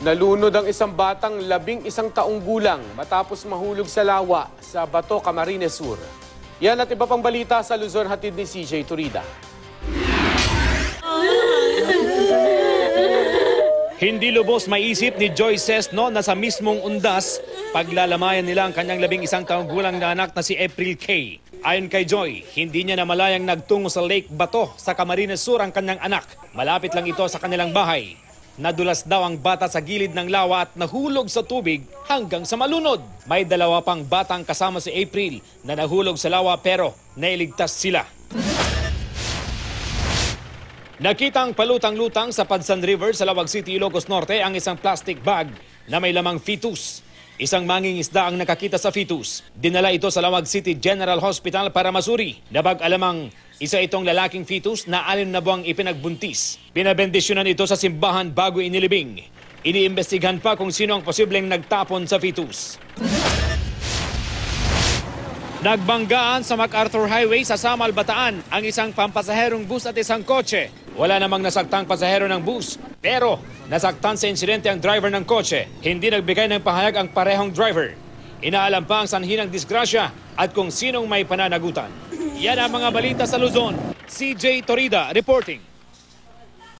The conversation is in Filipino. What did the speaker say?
Nalunod ang isang batang 11 taong gulang matapos mahulog sa lawa sa Bato, Camarines Sur. Yan at iba pang balita sa Luzon, hatid ni CJ Turida. Hindi lubos maisip ni Joy Sesno na sa mismong undas, paglalamayan nila ang kanyang 11 taong gulang na anak na si April K. Ayon kay Joy, hindi niya namalayang nagtungo sa Lake Bato sa Camarines Sur ang kanyang anak. Malapit lang ito sa kanilang bahay. Nadulas daw ang bata sa gilid ng lawa at nahulog sa tubig hanggang sa malunod. May 2 pang batang kasama si April na nahulog sa lawa pero nailigtas sila. Nakitang palutang-lutang sa Padsan River sa Lawag City, Ilocos Norte ang isang plastic bag na may lamang fetus. Isang mangingisda ang nakakita sa fetus. Dinala ito sa Lawag City General Hospital para masuri. Nabag-alamang isa itong lalaking fetus na 6 na buwang ipinagbuntis. Pinabendisyonan ito sa simbahan bago inilibing. Iniimbestigahan pa kung sino ang posibleng nagtapon sa fetus. Nagbanggaan sa MacArthur Highway sa Samal, Bataan ang isang pampasaherong bus at isang kotse. Wala namang nasaktang pasahero ng bus, pero nasaktan sa insidente ang driver ng kotse. Hindi nagbigay ng pahayag ang parehong driver. Inaalam pa ang sanhi ng disgrasya at kung sinong may pananagutan. Yan ang mga balita sa Luzon. CJ Torida reporting.